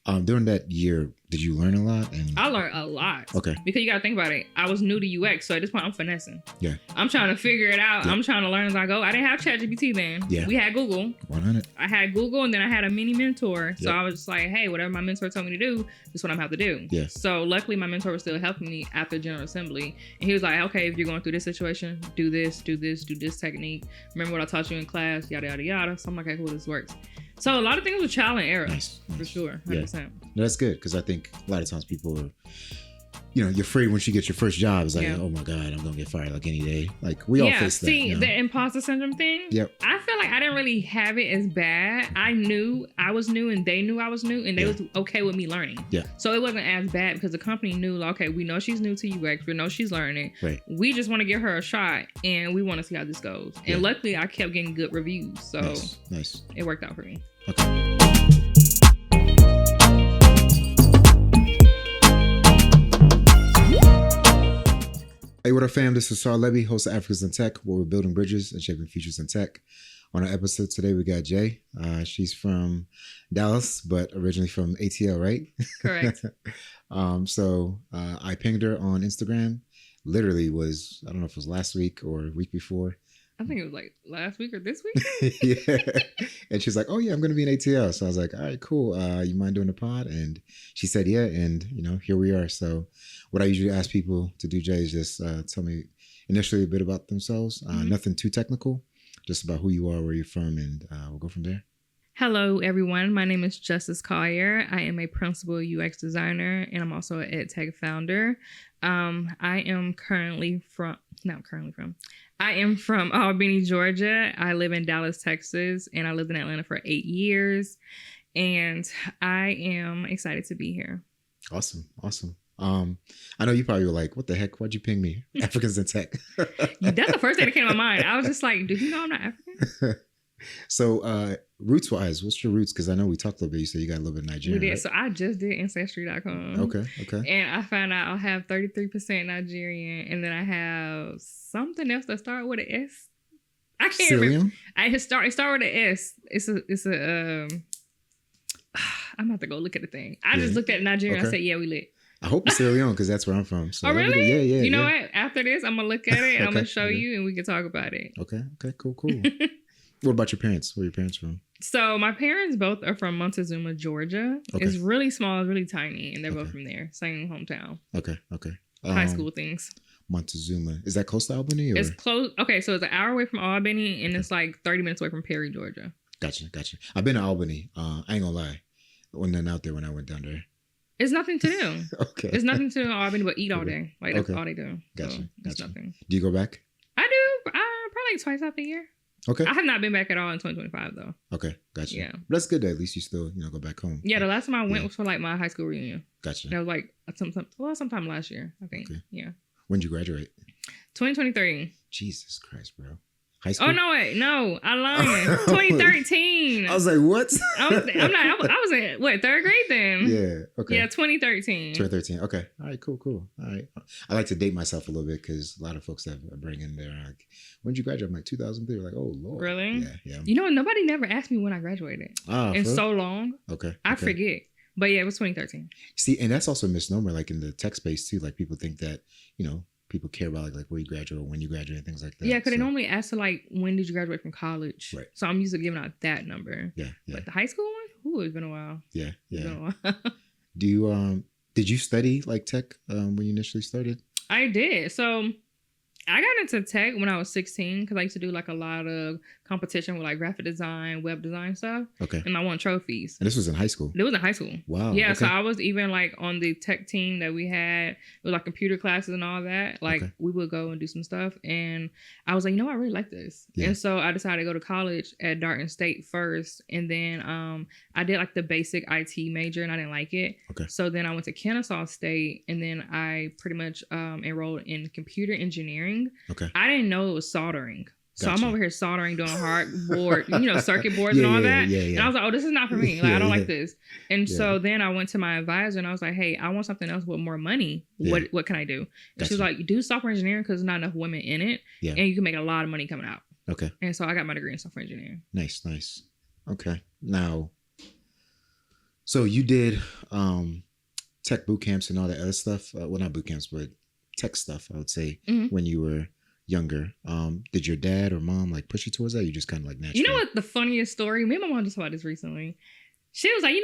During that year, did you learn a lot? I learned a lot. Okay. Because you got to think about it. I was new to UX, so at this point, I'm finessing. Yeah. I'm trying to figure it out. Yeah. I'm trying to learn as I go. I didn't have ChatGPT then. Yeah. We had Google. 100. I had Google, and then I had a mini mentor. So Yep. I was just like, hey, whatever my mentor told me to do, this is what I'm have to do. Yeah. So luckily, my mentor was still helping me after General Assembly. And he was like, okay, if you're going through this situation, do this technique. Remember what I taught you in class, yada, yada, yada. So I'm like, okay, cool, this works. So a lot of things were trial and error. Nice. For sure. 100%. Yeah. No, that's good, because I think a lot of times people are, you're afraid once you get your first job. It's like, oh my God, I'm going to get fired like any day. Like, we all face that. See, the imposter syndrome thing, Yep. I feel like I didn't really have it as bad. I knew I was new and they knew I was new and they was okay with me learning. Yeah. So it wasn't as bad because the company knew, like, okay, we know she's new to UX. We know she's learning. Right. We just want to give her a shot and we want to see how this goes. And luckily, I kept getting good reviews. So nice. It worked out for me. Okay. Hey, what up, fam? This is Sar Levy, host of Africans in Tech, where we're building bridges and shaping futures in tech. On our episode today, we got Jay. She's from Dallas, but originally from ATL, right? Correct. So I pinged her on Instagram. Literally was, I don't know if it was last week or a week before. I think it was like last week or this week. Yeah. And she's like, oh yeah, I'm going to be in ATL. So I was like, all right, cool. You mind doing the pod? And she said, yeah. And here we are. So what I usually ask people to do, Jay, is just tell me initially a bit about themselves. Nothing too technical, just about who you are, where you're from, and we'll go from there. Hello, everyone. My name is Justice Collier. I am a principal UX designer, and I'm also an EdTech founder. I am from Albany, Georgia. I live in Dallas, Texas, and I lived in Atlanta for 8 years. And I am excited to be here. Awesome. I know you probably were like, what the heck? Why'd you ping me? Africans in Tech. That's the first thing that came to my mind. I was just like, do you know I'm not African? So, roots-wise, what's your roots? Because I know we talked a little bit. You said you got a little bit of Nigerian. We did. Right? So I just did Ancestry.com. Okay. And I found out I have 33% Nigerian, and then I have something else that started with an S. I can't remember. It started with an S. It's a I'm about to go look at the thing. I just looked at Nigerian. I said, yeah, we lit. I hope it's Sierra Leone because that's where I'm from. So oh, really? Yeah. You know what? After this, I'm going to look at it. I'm going to show you and we can talk about it. Okay, cool. What about your parents? Where are your parents from? So my parents both are from Montezuma, Georgia. Okay. It's really small, really tiny, and they're both from there. Same hometown. Okay. High school things. Montezuma. Is that close to Albany? Or? It's close. Okay, so it's an hour away from Albany, and it's like 30 minutes away from Perry, Georgia. Gotcha. I've been to Albany. I ain't gonna lie. I wasn't out there when I went down there. It's nothing to do. Okay. It's nothing to do in Albany but eat all day. Like, that's all they do. Gotcha. So it's nothing. Do you go back? I do. Probably twice out the year. Okay. I have not been back at all in 2025, though. Okay. Gotcha. Yeah. But that's good that at least you still, go back home. Yeah, the last time I went was for like my high school reunion. Gotcha. That was like sometime last year, I think. Okay. Yeah. When did you graduate? 2023. Jesus Christ, bro. High school? Oh, no, wait. No, I lied. 2013. I was like, what? I was in, what, third grade then? Yeah. Okay. Yeah, 2013. 2013. Okay. All right, cool. All right. I like to date myself a little bit because a lot of folks that bring in there like, when did you graduate? I'm like 2003. Like, oh, Lord. Really? Yeah. You know, nobody never asked me when I graduated. So long. Okay. I forget. But yeah, it was 2013. See, and that's also a misnomer, like in the tech space too. Like people think that, people care about like where you graduate or when you graduate and things like that. Yeah, because they normally ask to like, when did you graduate from college? Right. So I'm used to giving out that number. Yeah. But the high school one? Ooh, it's been a while. Yeah. It's been a while. Do you, did you study like tech when you initially started? I did. So I got into tech when I was 16 because I used to do like a lot of competition with like graphic design, web design stuff. Okay. And I won trophies. And this was in high school? It was in high school. Wow. Yeah. Okay. So I was even like on the tech team that we had. It was like computer classes and all that. Like we would go and do some stuff. And I was like, I really like this. Yeah. And so I decided to go to college at Darton State first. And then I did like the basic IT major and I didn't like it. Okay. So then I went to Kennesaw State and then I pretty much enrolled in computer engineering. Okay. I didn't know it was soldering. So Gotcha. I'm over here soldering, doing hardboard, circuit boards and all that. Yeah. And I was like, oh, this is not for me. Like, I don't like this. And so then I went to my advisor and I was like, hey, I want something else with more money. Yeah. What can I do? And she was like, do software engineering because there's not enough women in it. Yeah. And you can make a lot of money coming out. Okay. And so I got my degree in software engineering. Nice. Okay. Now, so you did tech boot camps and all that other stuff. Well, not boot camps, but tech stuff, I would say, Mm-hmm. when you were younger. Did your dad or mom like push you towards that? Or you just kind of like naturally? You know what the funniest story? Me and my mom just talked about this recently. She was like,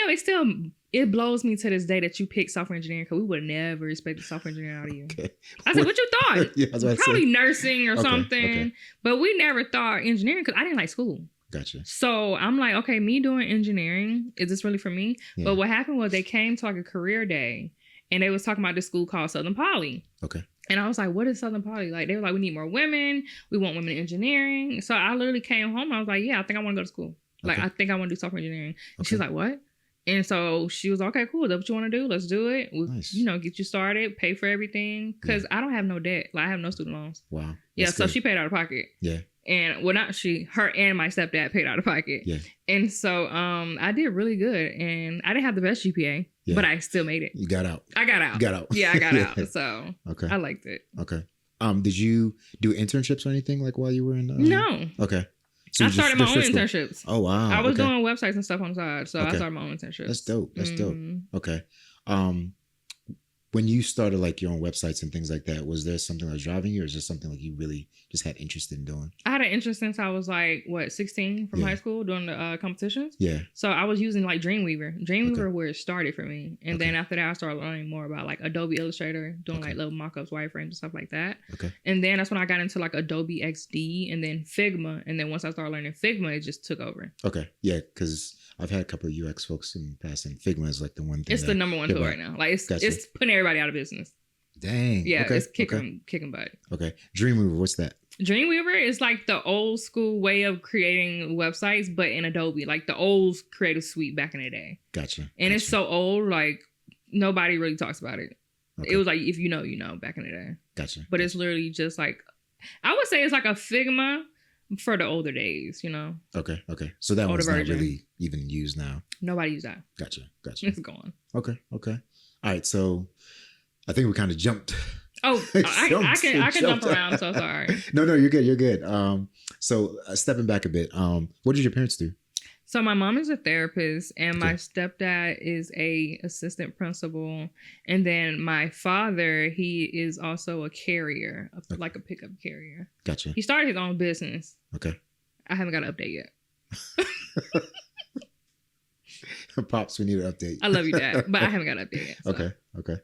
it blows me to this day that you picked software engineering because we would never expect the software engineer out of you. Okay. I said, what you thought? Yeah, I was about to Probably say. nursing or something. Okay. But we never thought engineering because I didn't like school. Gotcha. So I'm like, okay, me doing engineering, is this really for me? Yeah. But what happened was they came to like a career day and they was talking about this school called Southern Poly. Okay. And I was like, what is Southern Poly? Like, they were like, we need more women. We want women in engineering. So I literally came home and I was like, yeah, I think I want to go to school. Like, I think I want to do software engineering. And she was like, what? And so she was like, okay, cool. That's what you want to do? Let's do it. We'll, nice. Get you started, pay for everything. Because I don't have no debt. Like, I have no student loans. Wow. Yeah, so she paid out of pocket. Yeah. And well, not she, her and my stepdad paid out of pocket. Yeah. And so I did really good. And I didn't have the best GPA, but I still made it. You got out. I got out. You got out. Yeah, I got out. So okay. I liked it. Okay. Did you do internships or anything like while you were in? No. Okay. So I started my own internships. Oh, wow. I was doing websites and stuff on the side. So I started my own internships. That's dope. That's dope. Okay. When you started like your own websites and things like that, was there something that was driving you, or is this something like you really just had interest in doing? I had an interest since I was like 16 from high school doing the competitions. Yeah. So I was using like Dreamweaver. Dreamweaver where it started for me, and then after that I started learning more about like Adobe Illustrator, doing like little mock-ups, wireframes, and stuff like that. Okay. And then that's when I got into like Adobe XD, and then Figma, and then once I started learning Figma, it just took over. Okay. Yeah, because I've had a couple of UX folks in the past, and Figma is like the one thing. It's the number one tool right now. Like it's putting everybody out of business. Dang. Yeah, it's kicking butt. Okay. Dreamweaver, what's that? Dreamweaver is like the old school way of creating websites, but in Adobe, like the old Creative Suite back in the day. Gotcha. And it's so old, like nobody really talks about it. Okay. It was like, if you know, back in the day. Gotcha. But it's literally just like, I would say it's like a Figma for the older days, Okay. So that one's not really even used now. Nobody uses that. Gotcha. It's gone. Okay. All right. So I think we kind of jumped. Oh, I can jump around. So sorry. No, you're good. So stepping back a bit, what did your parents do? So my mom is a therapist, and my stepdad is a assistant principal, and then my father, he is also a carrier, like a pickup carrier. Gotcha. He started his own business. Okay. I haven't got an update yet. Pops, we need an update. I love you, Dad, but I haven't got an update yet. So. Okay.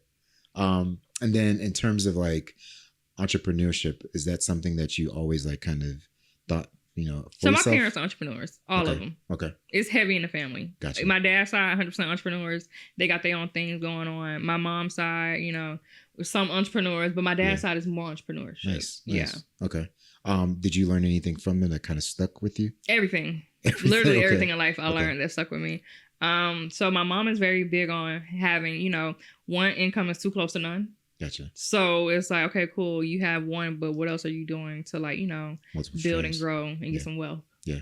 And then in terms of like entrepreneurship, is that something that you always like kind of thought, So my parents are entrepreneurs, all of them. Okay. It's heavy in the family. Gotcha. My dad's side, 100% entrepreneurs. They got their own things going on. My mom's side, some entrepreneurs, but my dad's side is more entrepreneurship. Nice. Yeah. Okay. Did you learn anything from them that kind of stuck with you? Everything. Literally everything in life I learned that stuck with me. So my mom is very big on having, one income is too close to none. Gotcha. So it's like, okay, cool. You have one, but what else are you doing to like, multiple build streams. and grow and get some wealth? Yeah.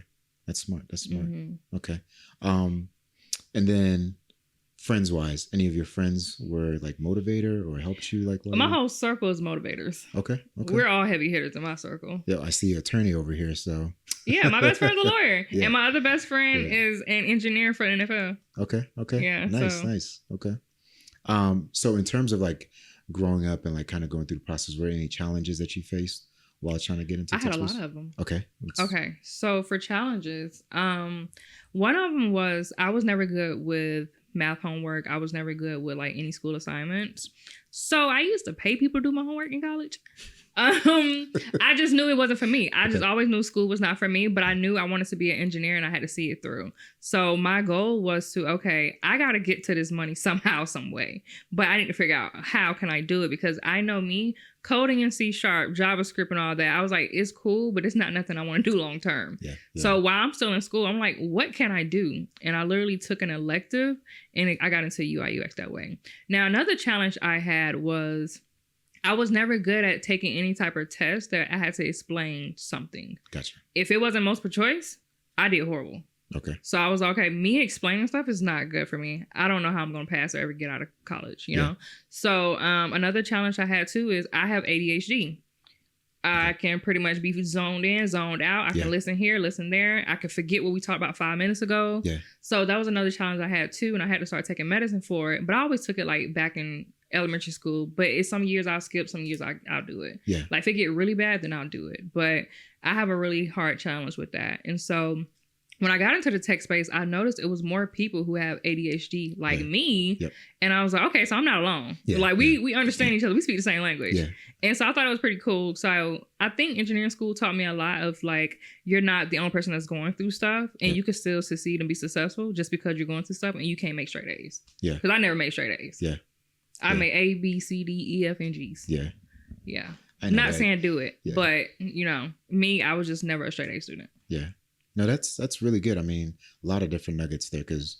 That's smart. Mm-hmm. Okay. And then friends wise, any of your friends were like motivator or helped you like? My whole circle is motivators. Okay. We're all heavy hitters in my circle. Yeah. I see an attorney over here. So. Yeah. My best friend's a lawyer. And my other best friend is an engineer for the NFL. Okay. Yeah. Nice. Okay. So in terms of like growing up and like kind of going through the process, were there any challenges that you faced while trying to get into I had a lot of them. Okay. So for challenges, one of them was I was never good with math homework. I was never good with like any school assignments. So I used to pay people to do my homework in college. I just knew it wasn't for me. I just always knew school was not for me, but I knew I wanted to be an engineer and I had to see it through. So my goal was to, I got to get to this money somehow, some way, but I need to figure out how can I do it, because I know me coding in C#, JavaScript and all that. I was like, it's cool, but it's not nothing I want to do long term. Yeah. So while I'm still in school, I'm like, what can I do? And I literally took an elective and I got into UI UX that way. Now, another challenge I had was I was never good at taking any type of test that I had to explain something. Gotcha. If it wasn't multiple choice, I did horrible. Okay. So I was me explaining stuff is not good for me. I don't know how I'm going to pass or ever get out of college, you know? So another challenge I had too is I have ADHD. I can pretty much be zoned in, zoned out. I can listen here, listen there. I can forget what we talked about 5 minutes ago. Yeah. So that was another challenge I had too. And I had to start taking medicine for it. But I always took it like back in elementary school. But it's some years I'll skip, some years I'll do it. Yeah. Like if it get really bad, then I'll do it. But I have a really hard challenge with that. And so when I got into the tech space, I noticed it was more people who have ADHD like me. Yep. And I was like, okay, so I'm not alone. Yeah. Like we understand each other. We speak the same language. Yeah. And so I thought it was pretty cool. So I think engineering school taught me a lot of like, you're not the only person that's going through stuff and you can still succeed and be successful just because you're going through stuff and you can't make straight A's. Yeah. Because I never made straight A's. Yeah. I made A, B, C, D, E, F, and G's. Yeah. Yeah. I'm not saying do it, but you know, me, I was just never a straight A student. Yeah. No, that's really good. I mean, a lot of different nuggets there because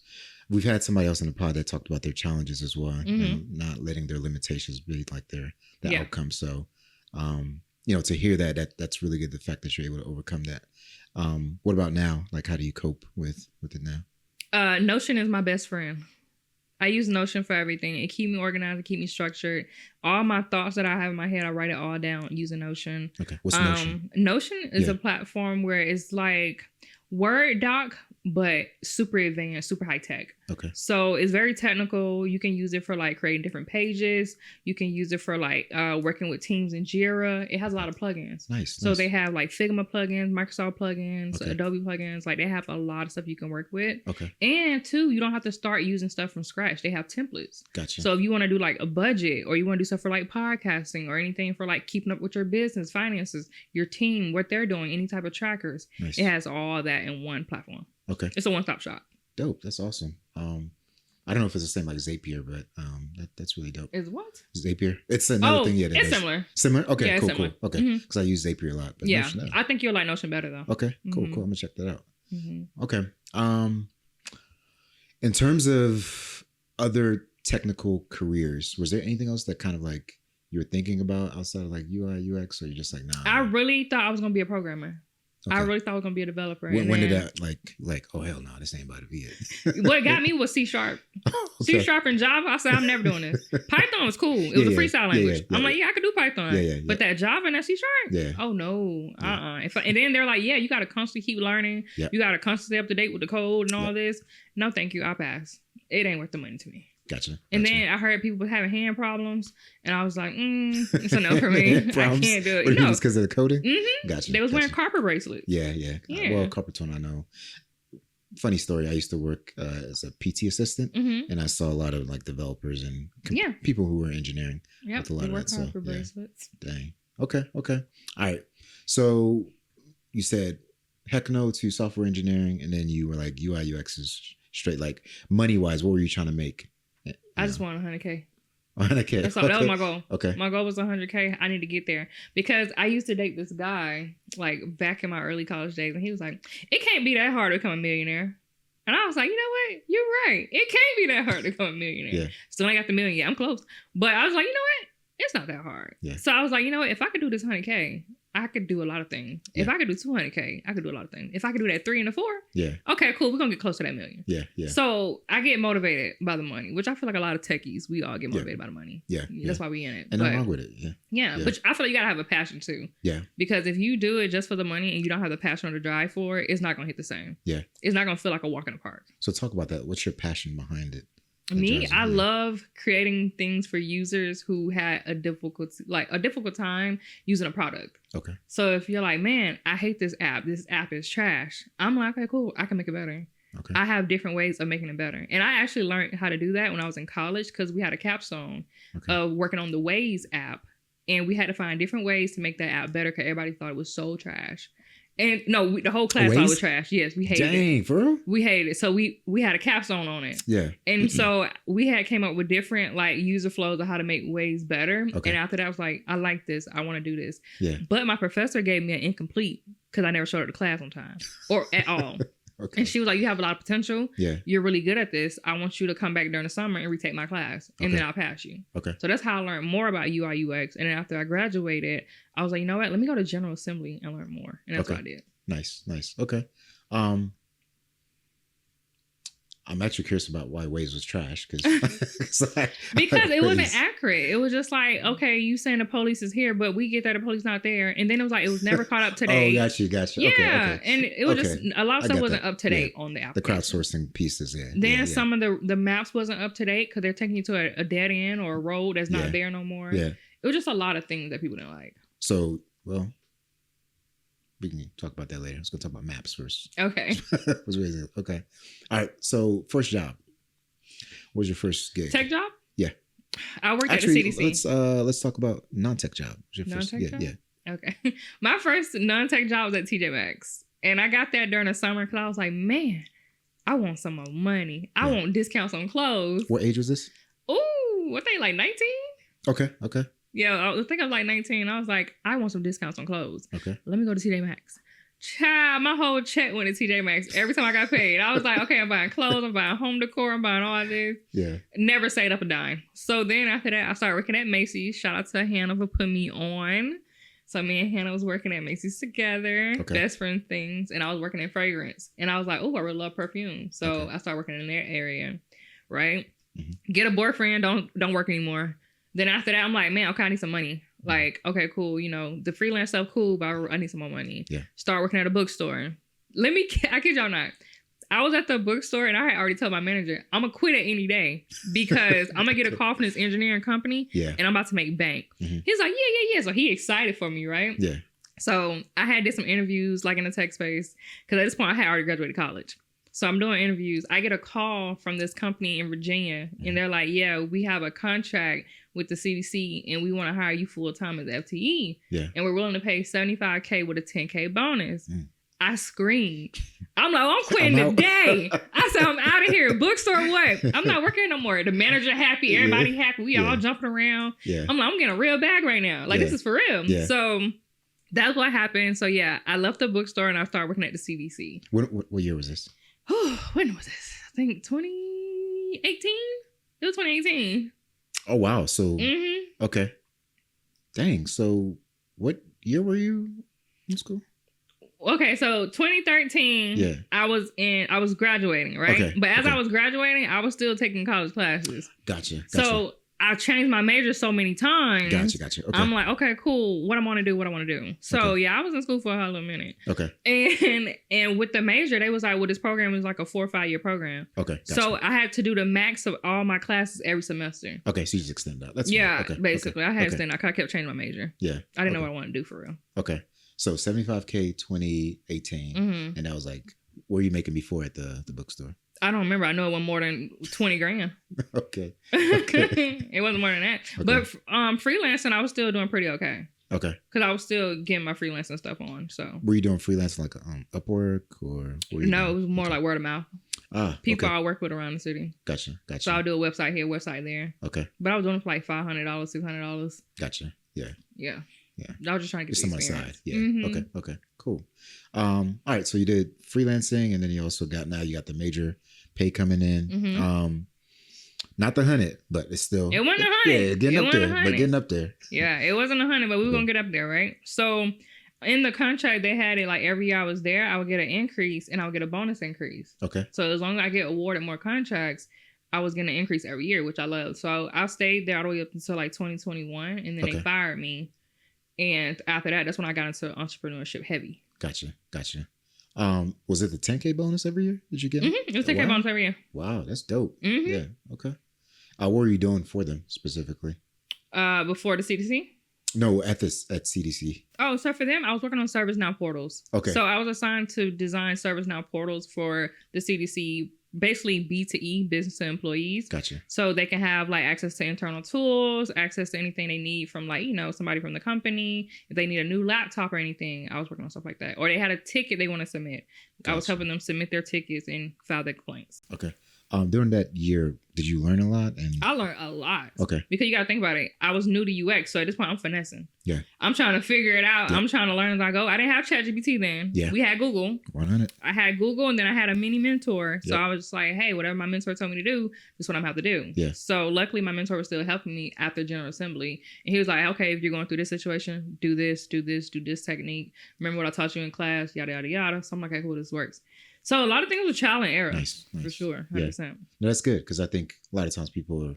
we've had somebody else in the pod that talked about their challenges as well and not letting their limitations be like their outcome. So, you know, to hear that's really good. The fact that you're able to overcome that. What about now? Like, how do you cope with it now? Notion is my best friend. I use Notion for everything. It keeps me organized. It keeps me structured. All my thoughts that I have in my head, I write it all down using Notion. Okay. What's Notion? Notion is a platform where it's like Word doc, but super advanced, super high tech. Okay. So it's very technical. You can use it for like creating different pages. You can use it for like working with teams in Jira. It has a lot of plugins. Nice. So they have like Figma plugins, Microsoft plugins, Adobe plugins. Like they have a lot of stuff you can work with. Okay. And two, you don't have to start using stuff from scratch. They have templates. Gotcha. So if you want to do like a budget or you want to do stuff for like podcasting or anything for like keeping up with your business, finances, your team, what they're doing, any type of trackers, it has all that in one platform. Okay. It's a one-stop shop. Dope. That's awesome. I don't know if it's the same like Zapier, but that's really dope. Is what? Zapier. It's another thing. Yeah, it's similar. Similar? Okay, yeah, cool. Okay. Because I use Zapier a lot. But yeah. Notion, I think you'll like Notion better though. Okay, cool. I'm going to check that out. Okay. In terms of other technical careers, was there anything else that kind of like you were thinking about outside of like UI, UX, or you're just like, nah? I really thought I was going to be a programmer. Okay. I really thought I was going to be a developer. When did that like, oh, hell no, this ain't about to be it. What got me was C#. Okay. C# and Java, I said, I'm never doing this. Python was cool. It was a freestyle language. I'm like, I could do Python. But that Java and that C#? Oh, no. And then they're like, you got to constantly keep learning. Yep. You got to constantly stay up to date with the code and all this. No, thank you. I'll pass. It ain't worth the money to me. Gotcha. And then I heard people having hand problems, and I was like, it's a no for me. I can't do it. Just because of the coding? Mm-hmm. Gotcha. They was wearing carpet bracelets. Yeah. Well, carpet tone, I know. Funny story. I used to work as a PT assistant, and I saw a lot of like developers and people who were engineering with a lot of that. Carpet bracelets. Dang. Okay. All right. So you said heck no to software engineering, and then you were like UI UX is straight. Like money wise, what were you trying to make? I just want 100K. 100K. That's all. Okay. That was my goal. Okay. My goal was 100K. I need to get there because I used to date this guy like back in my early college days, and he was like, "It can't be that hard to become a millionaire." And I was like, you know what? You're right. It can't be that hard to become a millionaire. Yeah. Still ain't got the million yet. I'm close. But I was like, you know what? It's not that hard. Yeah. So I was like, you know what? If I could do this 100K, I could do a lot of things. Yeah. If I could do 200K, I could do a lot of things. If I could do that 3 and a 4, okay, cool. We're gonna get close to that million. Yeah. So I get motivated by the money, which I feel like a lot of techies, we all get motivated by the money. Yeah. That's why we in it. And nothing wrong with it. Yeah. But I feel like you gotta have a passion too. Yeah. Because if you do it just for the money and you don't have the passion or the drive for it, it's not gonna hit the same. Yeah. It's not gonna feel like a walk in the park. So talk about that. What's your passion behind it? Me, I love creating things for users who had a difficult time using a product. Okay. So if you're like, man, I hate this app. This app is trash. I'm like, okay, cool. I can make it better. Okay. I have different ways of making it better. And I actually learned how to do that when I was in college because we had a capstone of working on the Waze app. And we had to find different ways to make that app better because everybody thought it was so trash. And no, the whole class thought it was trash. Yes, we hated it. Dang, for real? We hated it. So we had a capstone on it. Yeah. And so we came up with different like user flows of how to make Waze better. Okay. And after that, I was like, I like this. I want to do this. Yeah. But my professor gave me an incomplete because I never showed up to class on time or at all. Okay. And she was like, you have a lot of potential. Yeah. You're really good at this. I want you to come back during the summer and retake my class. And then I'll pass you. Okay. So that's how I learned more about UI UX. And then after I graduated, I was like, you know what? Let me go to General Assembly and learn more. And that's what I did. Nice. Okay. I'm actually curious about why Waze was trash because because it wasn't accurate. It was just like, okay, you saying the police is here, but we get that the police not there, and then it was like it was never caught up to date. Oh, gotcha. Yeah, okay. And it was just a lot of stuff wasn't up to date on the application. The crowdsourcing pieces, Then some of the maps wasn't up to date because they're taking you to a dead end or a road that's not there no more. Yeah, it was just a lot of things that people didn't like. So, well, we can talk about that later. Let's go talk about maps first. Okay. Okay. All right. So, first job. What was your first gig? Tech job? Yeah. I worked at the CDC. Let's talk about non-tech job. Non-tech job? Yeah. Okay. My first non-tech job was at TJ Maxx. And I got that during the summer because I was like, man, I want some more money. I want discounts on clothes. What age was this? Ooh, what they like 19? Okay. Yeah, I think I was like 19. I was like, I want some discounts on clothes. Okay. Let me go to TJ Maxx. Child, my whole check went to TJ Maxx every time I got paid. I was like, okay, I'm buying clothes, I'm buying home decor, I'm buying all this. Yeah. Never saved up a dime. So then after that, I started working at Macy's. Shout out to Hannah for putting me on. So me and Hannah was working at Macy's together, best friend things, and I was working in fragrance. And I was like, oh, I really love perfume. So I started working in that area, right? Mm-hmm. Get a boyfriend, don't work anymore. Then after that, I'm like, man, okay, I need some money. Like, okay, cool. You know, the freelance stuff, cool, but I need some more money. Yeah. Start working at a bookstore. I kid y'all not. I was at the bookstore and I had already told my manager, I'm going to quit at any day because I'm going to get a call from this engineering company and I'm about to make bank. Mm-hmm. He's like, yeah. So he excited for me, right? Yeah. So I did some interviews like in the tech space because at this point I had already graduated college. So I'm doing interviews. I get a call from this company in Virginia and they're like, yeah, we have a contract with the CDC and we want to hire you full time as FTE. Yeah. And we're willing to pay $75K with a $10K bonus. Mm. I screamed. I'm like, I'm quitting today. I said, I'm out of here. Bookstore what? I'm not working no more. The manager happy. Everybody happy. We all jumping around. Yeah. I'm like, I'm getting a real bag right now. Like, this is for real. Yeah. So that's what happened. So, yeah, I left the bookstore and I started working at the CDC. What year was this? When was this? I think 2018? It was 2018. Oh, wow. So, okay. Dang. So, what year were you in school? Okay, so 2013, I was graduating, right? Okay, but as I was graduating, I was still taking college classes. Gotcha. So I changed my major so many times. Gotcha. Okay. I'm like, okay, cool. What I want to do. So I was in school for a whole little minute. Okay. And with the major, they was like, well, this program is like a 4 or 5 year program. Okay. Gotcha. So I had to do the max of all my classes every semester. Okay, so you just extend that. That's fine. Basically. I had to extend. I kept changing my major. Yeah. I didn't know what I wanted to do for real. Okay. So $75K 2018, and that was like, what were you making before at the bookstore? I don't remember. I know it wasn't more than 20 grand. Okay. It wasn't more than that. Okay. But freelancing, I was still doing pretty okay. Okay. Because I was still getting my freelancing stuff on. So were you doing freelancing like Upwork or? No, it was more like word of mouth. People I work with around the city. Gotcha. So I'll do a website here, website there. Okay. But I was doing it for like $500, $600. Gotcha. Yeah. Yeah. I was just trying to get some on the side. Yeah. Mm-hmm. Okay. Cool. All right. So you did freelancing, and then you also got the major pay coming in. Mm-hmm. Not the 100, but it's still. It wasn't 100. Yeah, getting up there. Yeah, it wasn't 100, but we were gonna get up there, right? So in the contract, they had it like every year I was there, I would get an increase, and I would get a bonus increase. Okay. So as long as I get awarded more contracts, I was getting an increase every year, which I love. So I stayed there all the way up until like 2021, and then they fired me. And after that, that's when I got into entrepreneurship heavy. Gotcha. Was it the 10K bonus every year? Did you get it? Mm-hmm. It was 10K bonus every year. Wow, that's dope. Mm-hmm. Yeah. Okay. What were you doing for them specifically? Before the CDC? No, at CDC. Oh, so for them, I was working on ServiceNow portals. Okay. So I was assigned to design ServiceNow portals for the CDC, basically B2E, business to employees. Gotcha. So they can have like access to internal tools, access to anything they need from like, somebody from the company. If they need a new laptop or anything, I was working on stuff like that. Or they had a ticket they want to submit. Gotcha. I was helping them submit their tickets and file their complaints. Okay. During that year, did you learn a lot? I learned a lot. Okay. Because you got to think about it. I was new to UX, so at this point, I'm finessing. Yeah. I'm trying to figure it out. Yeah. I'm trying to learn as I go. I didn't have ChatGPT then. Yeah. We had Google. 100. I had Google, and then I had a mini mentor. So I was just like, hey, whatever my mentor told me to do, this is what I'm going to have to do. Yeah. So luckily, my mentor was still helping me after General Assembly. And he was like, okay, if you're going through this situation, do this technique. Remember what I taught you in class, yada, yada, yada. So I'm like, okay, cool, this works. So a lot of things were trial and error. Nice. For sure. 100%. Yeah. No, that's good because I think a lot of times people are,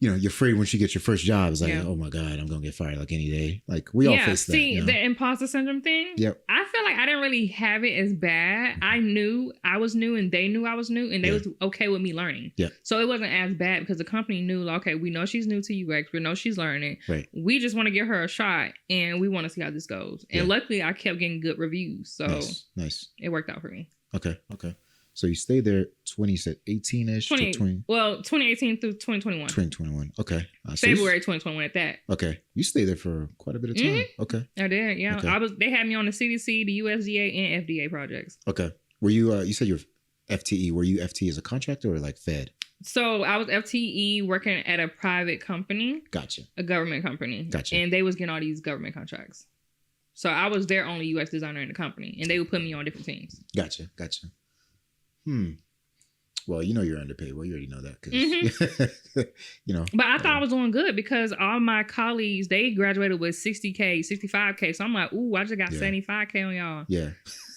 you know, you're afraid once you get your first job. It's like, oh my God, I'm going to get fired like any day. Like we all face that. See, you know? the imposter syndrome thing. Yep. I feel like I didn't really have it as bad. I knew I was new and they knew I was new and they was okay with me learning. Yeah. So it wasn't as bad because the company knew, like, okay, we know she's new to UX. We know she's learning. Right. We just want to give her a shot and we want to see how this goes. And luckily I kept getting good reviews. So nice. It worked out for me. Okay. So you stayed there 18-ish to 20? Well, 2018 through 2021. 2021. Okay. February 2021 at that. Okay. You stayed there for quite a bit of time. Mm-hmm. Okay. I did, yeah. Okay. They had me on the CDC, the USDA, and FDA projects. Okay. Were you, you said you're FTE. Were you FTE as a contractor or like Fed? So I was FTE working at a private company. Gotcha. A government company. Gotcha. And they was getting all these government contracts. So I was their only UX designer in the company. And they would put me on different teams. Gotcha. Well, you know you're underpaid. Well, you already know that. Mm-hmm. You know. But I thought I was doing good because all my colleagues, they graduated with 60K, 65K. So I'm like, ooh, I just got 75K on y'all. Yeah.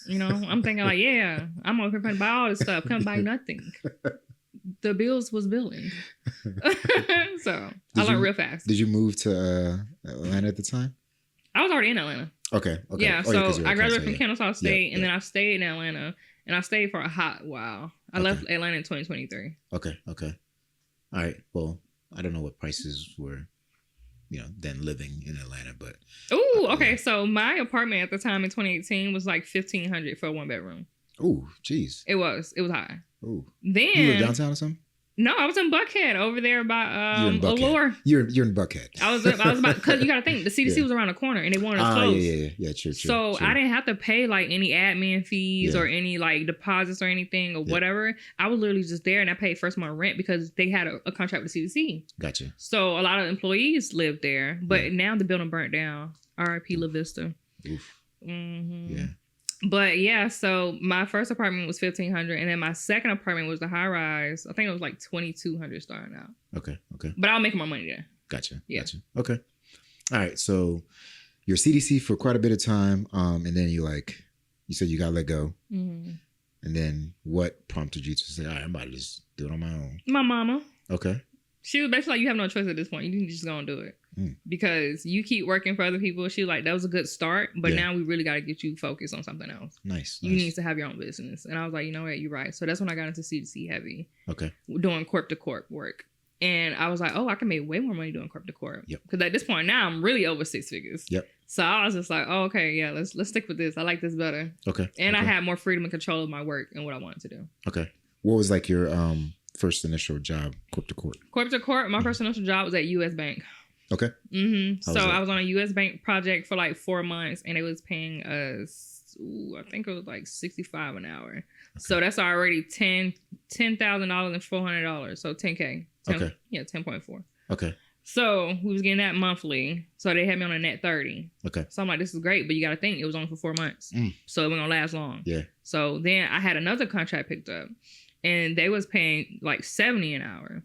You know, I'm thinking like, yeah, I'm over here trying to buy all this stuff. Couldn't buy nothing. The bills was billing. So I learned real fast. Did you move to Atlanta at the time? I was already in Atlanta. Okay. Yeah, so I graduated from Kennesaw State and then I stayed in Atlanta. And I stayed for a hot while. I left Atlanta in 2023. Okay. All right. Well, I don't know what prices were, you know, then living in Atlanta, but. Ooh, okay. So my apartment at the time in 2018 was like $1,500 for a 1-bedroom. Ooh, geez. It was high. Ooh. Then. You live downtown or something? No, I was in Buckhead over there by Allure. You're in Buckhead. I was about because you got to think the CDC was around the corner and they wanted us close. Yeah, true. So I didn't have to pay like any admin fees or any like deposits or anything or whatever. I was literally just there and I paid first month rent because they had a contract with CDC. Gotcha. So a lot of employees lived there, but now the building burnt down. R.I.P. La Vista. Oof. Mm-hmm. Yeah. But yeah, so my first apartment was $1,500, and then my second apartment was the high rise. I think it was like $2,200 starting out. Okay. But I was making my money there. Gotcha. Okay. All right. So you're CDC for quite a bit of time, and then you said you got let go, and then what prompted you to say, all right, I'm about to just do it on my own? My mama. Okay. She was basically like, you have no choice at this point. You can just go and do it. Because you keep working for other people. She was like, that was a good start, but now we really got to get you focused on something else. Nice. You need to have your own business. And I was like, you know what, you're right. So that's when I got into CDC heavy. Okay. Doing corp-to-corp work. And I was like, oh, I can make way more money doing corp-to-corp. Yep. Because at this point now, I'm really over 6 figures. Yep. So I was just like, oh, okay, yeah, let's stick with this. I like this better. Okay. And I had more freedom and control of my work and what I wanted to do. Okay. What was like your first initial job, corp-to-corp? Corp-to-corp, my first initial job was at U.S. Bank. Okay. So I was on a U.S. Bank project for like 4 months, and it was paying us, I think it was like $65 an hour. Okay. So that's already $10,000 and $400. So $10K. Okay. Yeah, 10.4. Okay. So we was getting that monthly. So they had me on a net 30. Okay. So I'm like, this is great, but you got to think it was only for 4 months. So it wasn't gonna last long. Yeah. So then I had another contract picked up, and they was paying like $70 an hour.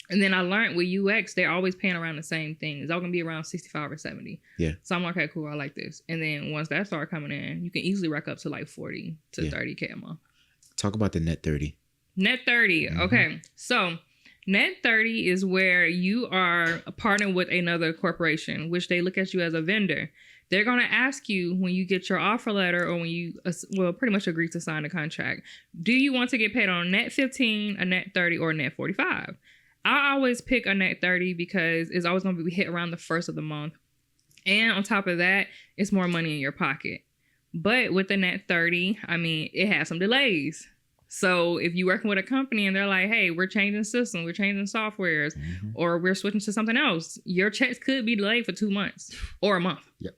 And then I learned with UX, they're always paying around the same thing. It's all going to be around 65 or 70. Yeah. So I'm like, okay, cool. I like this. And then once that started coming in, you can easily rack up to like 40 to 30K a month. Talk about the net 30. Net 30. Okay. So net 30 is where you are a partner with another corporation, which they look at you as a vendor. They're going to ask you when you get your offer letter or when you, pretty much agree to sign a contract, do you want to get paid on a net 15, a net 30, or a net 45? I always pick a net 30 because it's always going to be hit around the first of the month. And on top of that, it's more money in your pocket. But with the net 30, I mean, it has some delays. So if you're working with a company and they're like, hey, we're changing systems, we're changing softwares, or we're switching to something else, your checks could be delayed for 2 months or a month. Yep.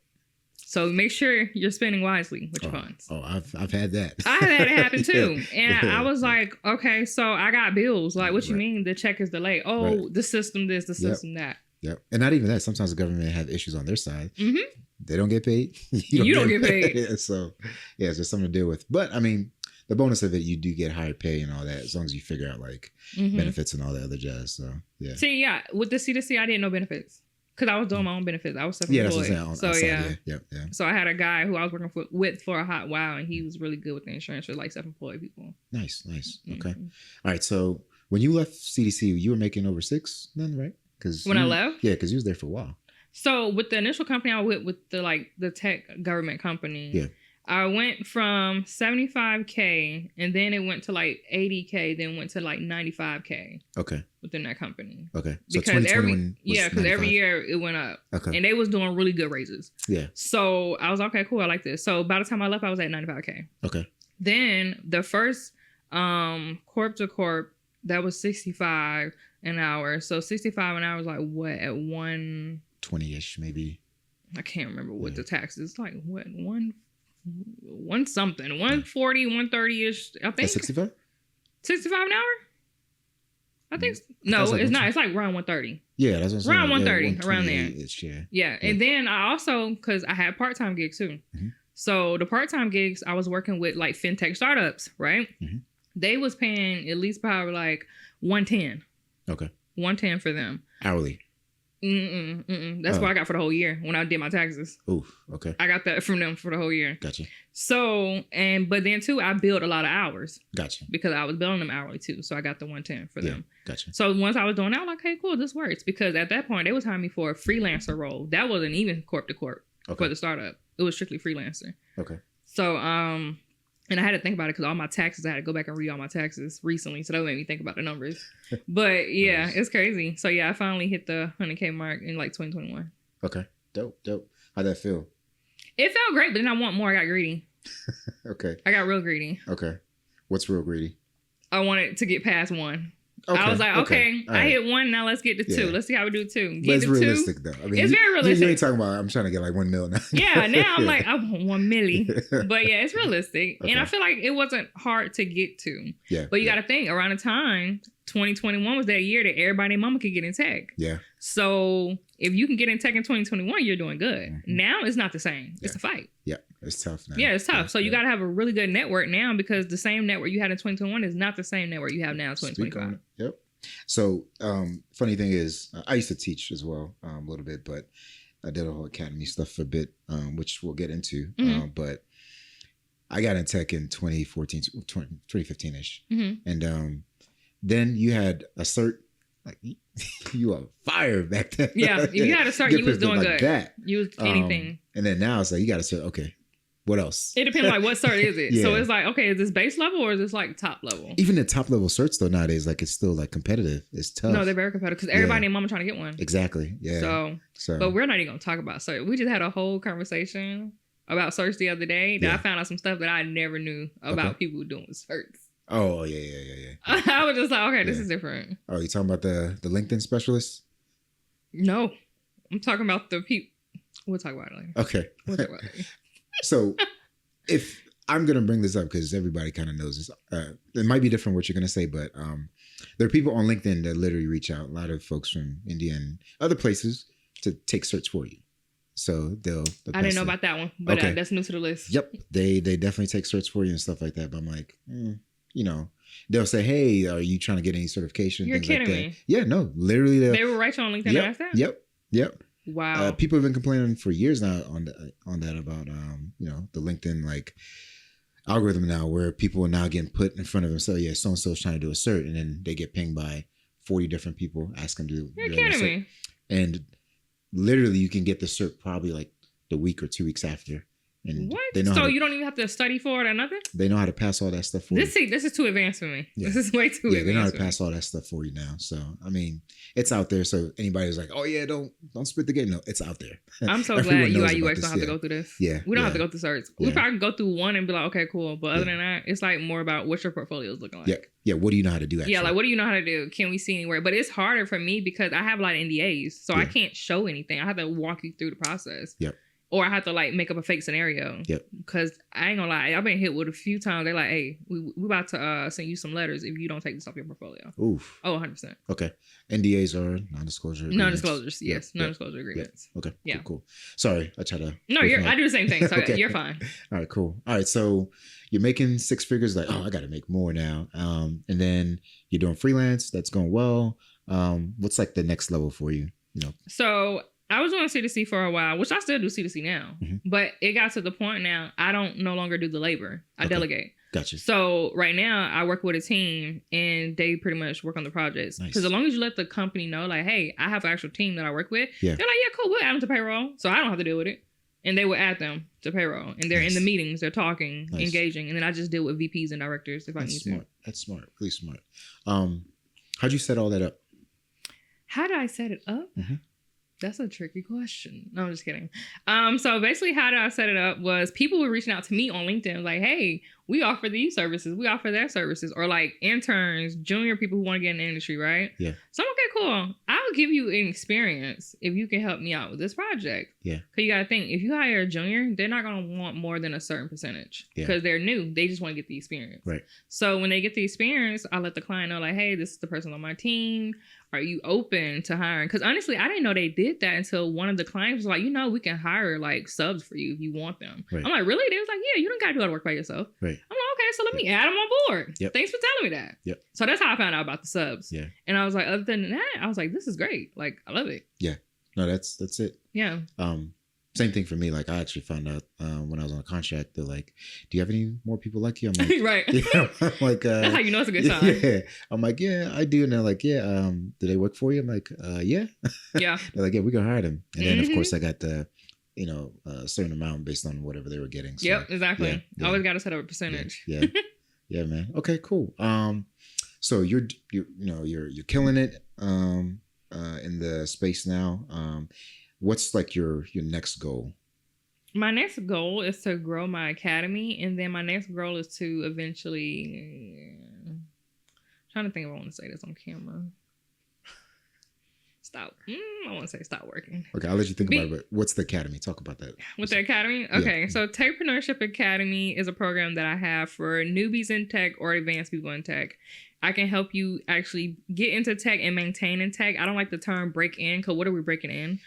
So make sure you're spending wisely with your funds. Oh, I've had that. I had that happen too. And I was like, okay, so I got bills. Like, what you mean the check is delayed? Oh, the system this, the system that. Yep. And not even that. Sometimes the government have issues on their side. They don't get paid. You don't get paid. So, yeah, it's just something to deal with. But, I mean, the bonus of it, you do get higher pay and all that, as long as you figure out, like, benefits and all that other jazz. So, yeah. See, yeah, with the C2C, I didn't know benefits. Because I was doing my own benefits. I was Yeah, that's self-employed. what I'm saying. So Yeah. So I had a guy who I was working with for a hot while, and he was really good with the insurance for like self-employed people. Nice. Okay. All right. So when you left CDC, you were making over 6 then, right? When I left? Yeah, because you was there for a while. So with the initial company I went with, the tech government company, yeah, I went from 75K, and then it went to like 80K, then went to like 95K. Okay. Within that company. Okay. So because every year it went up. Okay. And they was doing really good raises. Yeah. So I was okay, cool. I like this. So by the time I left, I was at 95K. Okay. Then the first corp-to-corp, that was 65 an hour. So 65 an hour was like what at 120-ish maybe. I can't remember what the taxes like. What one something 140 130-ish. I think. 65 an hour. I think no, like it's not. It's like around 130. Yeah, that's what I'm saying. Around 130, around there. Yeah. And then I also, because I had part-time gigs too. Mm-hmm. So the part-time gigs, I was working with like fintech startups, right? Mm-hmm. They was paying at least probably like 110. Okay. 110 for them. Hourly. That's what I got for the whole year when I did my taxes. Oof. Okay. I got that from them for the whole year. Gotcha. So, but then too, I billed a lot of hours. Gotcha. Because I was billing them hourly too. So I got the 110 for them. Gotcha. So once I was doing that, I was like, okay, cool, this works. Because at that point, they was hiring me for a freelancer role. That wasn't even corp to corp for the startup. It was strictly freelancer. Okay. So, and I had to think about it because all my taxes, I had to go back and read all my taxes recently. So that made me think about the numbers. But yeah, nice. It's crazy. So yeah, I finally hit the 100K mark in like 2021. Okay. Dope. How'd that feel? It felt great, but then I want more. I got greedy. Okay. I got real greedy. Okay. What's real greedy? I wanted to get past 1. Okay. I was like, okay, right. I hit 1, now let's get to 2. Let's see how we do 2. But it's realistic though. I mean, it's very realistic. You ain't talking about, I'm trying to get like 1 mil now. Yeah, now I'm like, I want 1 milli. But yeah, it's realistic. Okay. And I feel like it wasn't hard to get to. Yeah. But you got to think, around the time, 2021 was that year that everybody and mama could get in tech. Yeah. So if you can get in tech in 2021, you're doing good. Mm-hmm. Now it's not the same. It's a fight. Yeah. It's tough now. Yeah, it's tough. So you got to have a really good network now because the same network you had in 2021 is not the same network you have now in 2025. Yep. So, funny thing is, I used to teach as well a little bit, but I did a whole academy stuff for a bit, which we'll get into. Mm-hmm. But I got in tech in 2015-ish. Mm-hmm. And then you had a cert. Like, you were fire back then. Yeah, if you had a cert, you was doing like good. That. You was anything. And then now it's like, you got a cert. Okay. What else? It depends like what cert is it. So it's like, okay, is this base level or is this like top level? Even the top level certs though nowadays, like it's still like competitive. It's tough. No, they're very competitive because everybody and mama trying to get one. Exactly. Yeah. So, but we're not even gonna talk about certs. We just had a whole conversation about certs the other day that I found out some stuff that I never knew about people doing certs. Oh yeah. I was just like, okay, this is different. Oh, you talking about the LinkedIn specialist? No, I'm talking about the people. We'll talk about it later. Okay. We'll talk about it later. So, if I'm going to bring this up because everybody kind of knows this, it might be different what you're going to say, but there are people on LinkedIn that literally reach out, a lot of folks from India and other places to take certs for you. So they'll I didn't know about that one, but that's new to the list. Yep. They definitely take certs for you and stuff like that. But I'm like, they'll say, hey, are you trying to get any certification? You're kidding me. Yeah, no, literally. They will write you on LinkedIn and ask that? Yep. Wow. People have been complaining for years now on that about the LinkedIn like algorithm now where people are now getting put in front of them. So yeah, so and so is trying to do a cert, and then they get pinged by 40 different people asking them to do. You're kidding me. And literally, you can get the cert probably like the week or 2 weeks after. And what? So you don't even have to study for it or nothing? They know how to pass all that stuff for you. This is too advanced for me. Yeah. This is way too advanced. Yeah, they know how to pass all that stuff for you now. So, I mean, it's out there. So anybody who's like, oh yeah, don't spit the game. No, it's out there. I'm so glad UI UX don't have to go through this. Yeah. We don't have to go through certs. We probably go through one and be like, okay, cool. But other than that, it's like more about what your portfolio is looking like. Yeah. Yeah. What do you know how to do actually? Yeah, like what do you know how to do? Can we see anywhere? But it's harder for me because I have a lot of NDAs. So I can't show anything. I have to walk you through the process. Yep. Or I have to like make up a fake scenario. Yep. Because I ain't gonna lie, I've been hit with a few times. They're like, hey, we about to send you some letters if you don't take this off your portfolio. Oof. Oh, 100%. Okay. NDAs are non-disclosure agreements. Non-disclosures, yes. Non-disclosure agreements. Yep. Okay. Yeah. Cool. Sorry, I try to. No, I do the same thing. So okay. You're fine. All right, cool. All right, so you're making 6 figures. Like, oh, I got to make more now. And then you're doing freelance. That's going well. What's like the next level for you? So I was doing C2C for a while, which I still do C2C now. But it got to the point now I don't no longer do the labor. I delegate. Gotcha. So right now I work with a team and they pretty much work on the projects. Because as long as you let the company know, like, hey, I have an actual team that I work with. Yeah. They're like, yeah, cool, we'll add them to payroll. So I don't have to deal with it. And they will add them to payroll. And they're in the meetings, they're talking, engaging. And then I just deal with VPs and directors if I need to. That's smart. Really smart. How'd you set all that up? How did I set it up? That's a tricky question. No, I'm just kidding. So basically how did I set it up was people were reaching out to me on LinkedIn like, hey, we offer these services. We offer their services. Or like interns, junior people who want to get in the industry, right? Yeah. So I'm okay, cool. I'll give you an experience if you can help me out with this project. Yeah. Because you got to think, if you hire a junior, they're not going to want more than a certain percentage. Because they're new. They just want to get the experience. Right. So when they get the experience, I let the client know like, hey, this is the person on my team. Are you open to hiring? Because honestly, I didn't know they did that until one of the clients was like, we can hire like subs for you if you want them. Right. I'm like, really? They was like, yeah, you don't got to do all the work by yourself. Right. I'm like, okay, so let me add them on board. Yep. Thanks for telling me that. Yep. So that's how I found out about the subs. Yeah. And I was like, other than that, I was like, this is great. Like, I love it. Yeah. No, that's it. Yeah. Same thing for me. Like, I actually found out when I was on a contract, they're like, do you have any more people like you? I'm like, right. Yeah. I'm like, that's how you know it's a good time. Yeah. I'm like, yeah, I do. And they're like, yeah, do they work for you? I'm like, yeah. Yeah. They're like, yeah, we can hire them. And then, of course, I got the, a certain amount based on whatever they were getting. So, yep, exactly. Yeah. Always got to set up a percentage. Yeah. Yeah, man. Okay, cool. So you're killing it in the space now. What's like your next goal? My next goal is to grow my academy, and then my next goal is to eventually trying to think if I want to say this on camera. Stop. I want to say stop working. Okay, I'll let you think about it. But what's the academy? Talk about that. What's the academy? Okay, yeah. So Techreneurship Academy is a program that I have for newbies in tech or advanced people in tech. I can help you actually get into tech and maintain in tech. I don't like the term break in, because what are we breaking in?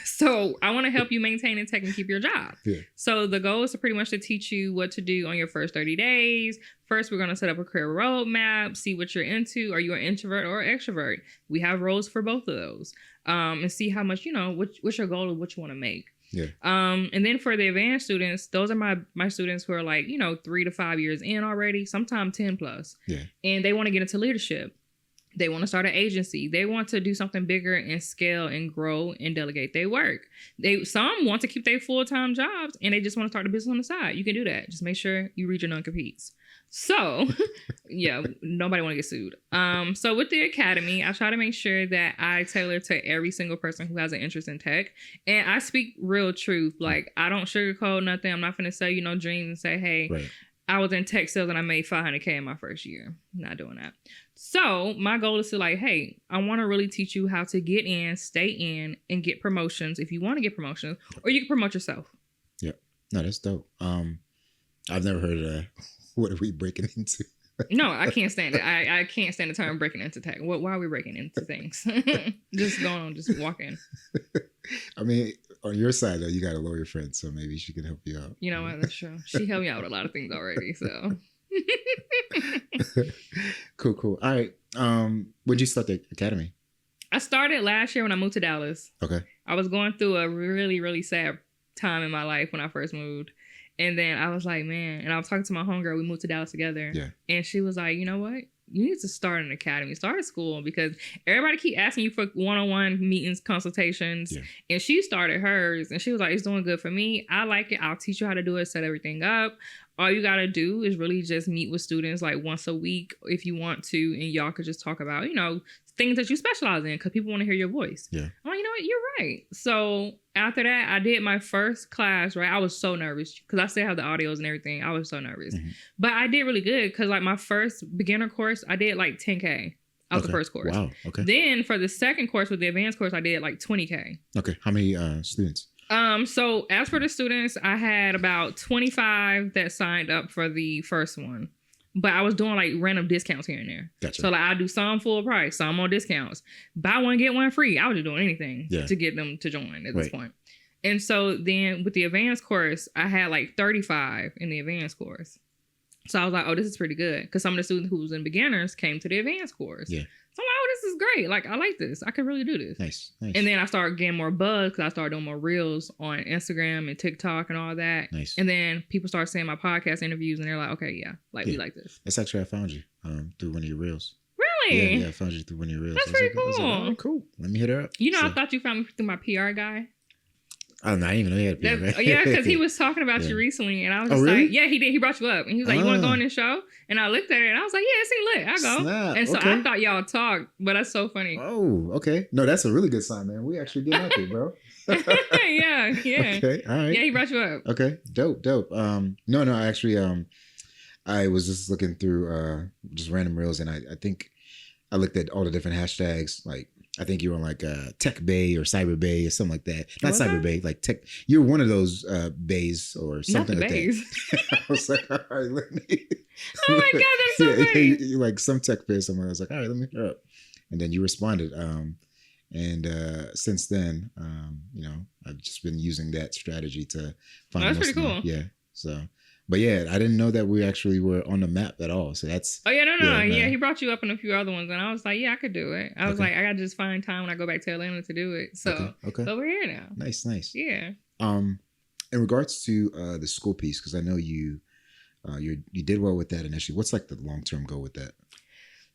So I want to help you maintain in tech and keep your job. Yeah. So the goal is to pretty much to teach you what to do on your first 30 days. First, we're going to set up a career roadmap, see what you're into. Are you an introvert or extrovert? We have roles for both of those. And see how much, what's your goal of what you want to make. Yeah. And then for the advanced students, those are my students who are like, 3 to 5 years in already, sometimes 10 plus. Yeah. And they want to get into leadership. They want to start an agency. They want to do something bigger and scale and grow and delegate their work. Some want to keep their full-time jobs and they just want to start a business on the side. You can do that. Just make sure you read your non-competes. So, yeah, nobody want to get sued. So with the academy, I try to make sure that I tailor to every single person who has an interest in tech. And I speak real truth. Like, I don't sugarcoat nothing. I'm not going to sell you no dreams and say, hey, right. I was in tech sales and I made $500K in my first year. I'm not doing that. So my goal is to like, hey, I want to really teach you how to get in, stay in, and get promotions if you want to get promotions, or you can promote yourself. Yeah. No, that's dope. I've never heard of that. What are we breaking into? No, I can't stand it. I can't stand the term breaking into tech. Why are we breaking into things? Just going on, just walking. I mean, on your side, though, you got a lawyer friend, so maybe she can help you out. You know what? That's true. She helped me out with a lot of things already, so. Cool. All right. When did you start the academy? I started last year when I moved to Dallas. Okay. I was going through a really, really sad time in my life when I first moved. And then I was like, man, and I was talking to my homegirl. We moved to Dallas together. Yeah. And she was like, you know what? You need to start an academy, start a school, because everybody keep asking you for one-on-one meetings, consultations. Yeah. And she started hers and she was like, it's doing good for me. I like it. I'll teach you how to do it, set everything up. All you got to do is really just meet with students like once a week if you want to. And y'all could just talk about, things that you specialize in, because people want to hear your voice. Yeah. I'm like, you know what? You're right. So after that, I did my first class, right? I was so nervous because I still have the audios and everything. I was so nervous. Mm-hmm. But I did really good because like my first beginner course, I did like 10K. That was the first course. Wow. Okay. Then for the second course with the advanced course, I did like 20K. Okay. How many students? So as for the students, I had about 25 that signed up for the first one. But I was doing like random discounts here and there. Gotcha. So like I do some full price, some on discounts. Buy one, get one free. I was just doing anything to get them to join at this point. And so then with the advanced course, I had like 35 in the advanced course. So I was like, oh, this is pretty good. Because some of the students who was in beginners came to the advanced course. Yeah. So I'm like, oh, this is great. Like, I like this. I could really do this. Nice. And then I started getting more buzz because I started doing more reels on Instagram and TikTok and all that. Nice. And then people started seeing my podcast interviews and they're like, okay, yeah, like we like this. That's actually how I found you through one of your reels. Really? Yeah, I found you through one of your reels. That's pretty cool. I was like, oh, cool. Let me hit her up. You know, I thought you found me through my PR guy. I don't know. I didn't even know he had a PR guy. Yeah, because he was talking about you recently, and I was just really? like, yeah, he did. He brought you up, and he was like, you want to go on this show? And I looked at it, and I was like, yeah, it seemed lit. I'll go. Snap. And so I thought y'all talked, but that's so funny. Oh, okay. No, that's a really good sign, man. We actually getting out there, bro. Yeah. Okay, all right. Yeah, he brought you up. Okay, dope. No, I actually, I was just looking through just random reels, and I think I looked at all the different hashtags. Like, I think you were on like Tech Bay or Cyber Bay or something like that. Not Cyber Bay, like Tech. You're one of those bays or something like that. I was like, all right, let me. Oh my God, that's so funny. You like some tech bay somewhere. I was like, all right, let me hit her up. And then you responded. And since then, you know, I've just been using that strategy to find. Oh, that's pretty cool. Yeah. So. But yeah, I didn't know that we actually were on the map at all. So that's. Oh, yeah, no. Yeah, he brought you up in a few other ones. And I was like, yeah, I could do it. I was like, I got to just find time when I go back to Atlanta to do it. So, so we're here now. Nice. Yeah. In regards to the school piece, because I know you did well with that initially. What's like the long-term goal with that?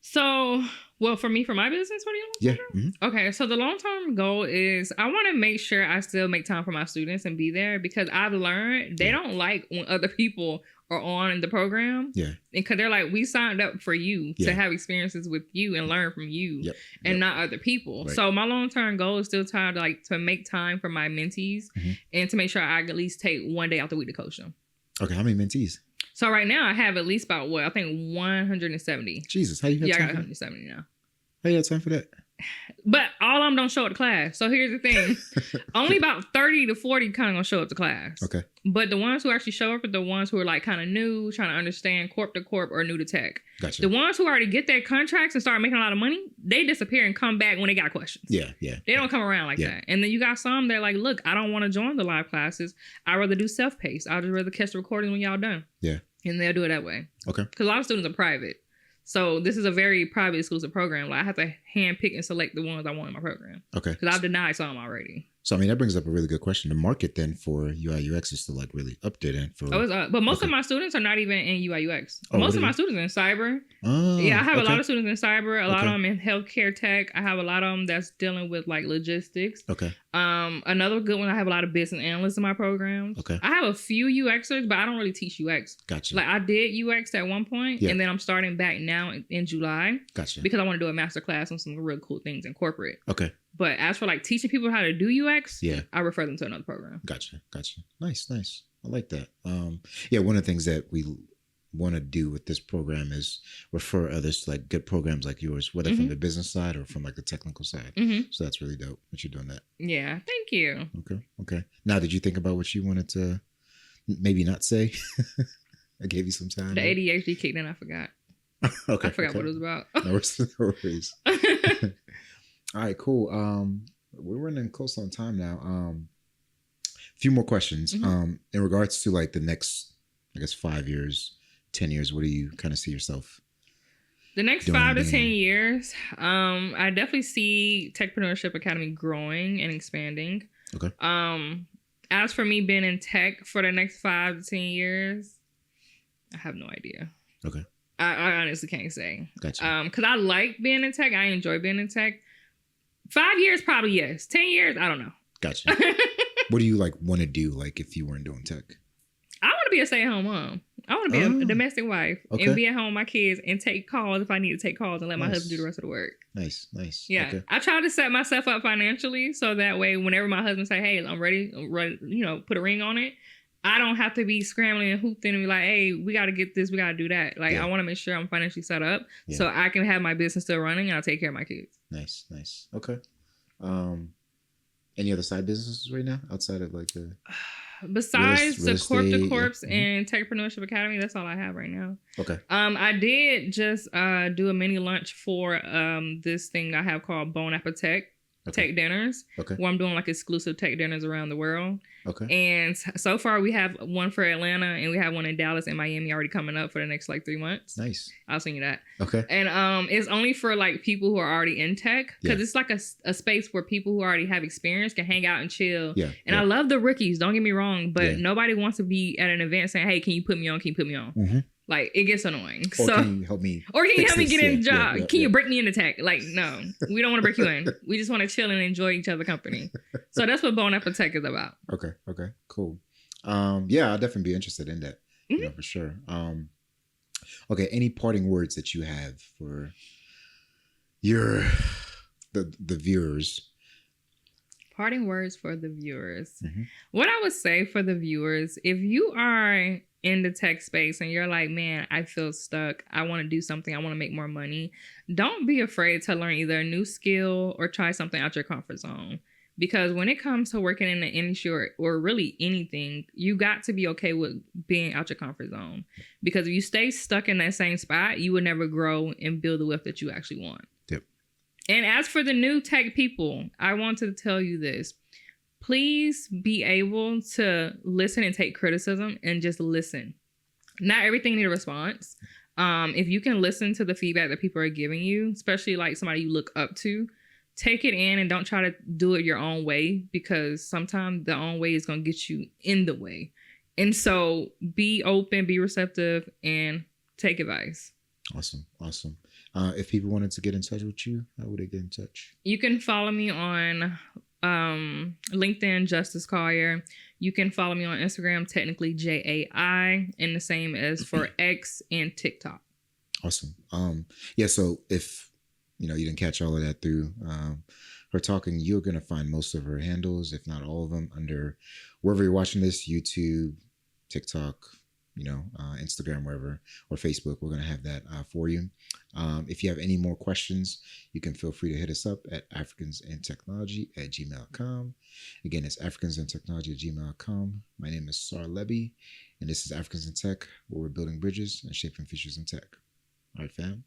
So, well, for me, for my business, what do you want to know? Mm-hmm. Okay, so the long-term goal is I want to make sure I still make time for my students and be there because I've learned they don't like when other people are on the program. Yeah. Because they're like, we signed up for you to have experiences with you and learn from you and not other people. Right. So my long-term goal is still to make time for my mentees and to make sure I at least take one day out the week to coach them. Okay, how many mentees? So right now I have at least about I think 170. Jesus, how you have time? Yeah, I got 170 now. How you have time for that? But all of them don't show up to class. So here's the thing. Only about 30 to 40 kind of gonna show up to class. Okay. But the ones who actually show up are the ones who are like kind of new, trying to understand corp-to-corp or new to tech. Gotcha. The ones who already get their contracts and start making a lot of money, they disappear and come back when they got questions. Yeah. They don't come around like that. And then you got some, they're like, look, I don't want to join the live classes. I'd rather do self-paced. I'd just rather catch the recordings when y'all done. Yeah. And they'll do it that way. Okay. Because a lot of students are private. So this is a very private exclusive program. Like I have to hand pick and select the ones I want in my program. Okay. Because I've denied some already. So I mean that brings up a really good question. The market then for UI UX is still like really up there then for. Oh, it's up. But most of my students are not even in UI UX. Most of my students are in cyber. Oh, yeah, I have a lot of students in cyber. A lot of them in healthcare tech. I have a lot of them that's dealing with like logistics. Okay. Another good one. I have a lot of business analysts in my programs. Okay. I have a few UXers, but I don't really teach UX. Gotcha. Like I did UX at one point, and then I'm starting back now in July. Gotcha. Because I want to do a master class on some real cool things in corporate. Okay. But as for like teaching people how to do UX, I refer them to another program. Gotcha. Nice. I like that. One of the things that we want to do with this program is refer others to like good programs like yours, whether from the business side or from like the technical side. So that's really dope that you're doing that. Yeah, thank you. Okay. Now, did you think about what you wanted to maybe not say? I gave you some time. The ADHD kicked in. I forgot. Okay. I forgot what it was about. No worries. All right, cool. We're running close on time now. A few more questions. In regards to like the next, I guess 5 years, 10 years, what do you kind of see yourself? The next 5 to 10 years, I definitely see Techreneurship Academy growing and expanding. Okay. As for me being in tech for the next 5 to 10 years, I have no idea. Okay. I honestly can't say. Gotcha. Because I like being in tech. I enjoy being in tech. 5 years, probably yes. 10 years, I don't know. Gotcha. What do you like want to do? Like if you weren't doing tech? I want to be a stay-at-home mom. I want to be a domestic wife and be at home with my kids and take calls if I need to take calls and let my husband do the rest of the work. Nice. Yeah. Okay. I try to set myself up financially so that way whenever my husband say, hey, I'm ready, put a ring on it, I don't have to be scrambling and hooping and be like, hey, we got to get this, we got to do that. Like, I want to make sure I'm financially set up so I can have my business still running and I'll take care of my kids. Nice. Okay. Any other side businesses right now outside of like the... Besides the corp-to-corps and Techreneurship Academy, that's all I have right now. Okay. I did just do a mini lunch for this thing I have called Bon Appetit. tech dinners. Okay. Where I'm doing like exclusive tech dinners around the world. Okay. And so far we have one for Atlanta and we have one in Dallas and Miami already coming up for the next like 3 months. Nice. I'll send you that. Okay. And it's only for like people who are already in tech because it's like a space where people who already have experience can hang out and chill. Yeah. And I love the rookies, don't get me wrong, but nobody wants to be at an event saying, hey, can you put me on? Can you put me on? Mm-hmm. Like, it gets annoying. Or can you help me? Or can you help me get in a job? Can you break me into tech? Like, no, we don't want to break you in. We just want to chill and enjoy each other's company. So that's what Bone Apple Tech is about. Okay. Cool. Yeah, I'll definitely be interested in that. You know, for sure. Okay. Any parting words that you have for the viewers? Parting words for the viewers. What I would say for the viewers, if you are in the tech space and you're like, man, I feel stuck, I want to do something, I want to make more money, don't be afraid to learn either a new skill or try something out your comfort zone. Because when it comes to working in the industry or really anything, you got to be okay with being out your comfort zone. Because if you stay stuck in that same spot, you will never grow and build the wealth that you actually want. Yep. And as for the new tech people, I want to tell you this. Please be able to listen and take criticism and just listen. Not everything needs a response. If you can listen to the feedback that people are giving you, especially like somebody you look up to, take it in and don't try to do it your own way, because sometimes the own way is going to get you in the way. And so be open, be receptive, and take advice. Awesome. If people wanted to get in touch with you, how would they get in touch? You can follow me on LinkedIn, Justice Collier. You can follow me on Instagram, technically JAI, and the same as for X and TikTok. Awesome. Yeah. So if you didn't catch all of that through her talking, you're gonna find most of her handles, if not all of them, under wherever you're watching this: YouTube, TikTok, Instagram, wherever, or Facebook. We're going to have that for you. If you have any more questions, you can feel free to hit us up at africansintechnology@gmail.com. Again, it's africansintechnology@gmail.com. My name is Sar Leby, and this is Africans in Tech, where we're building bridges and shaping futures in tech. All right, fam.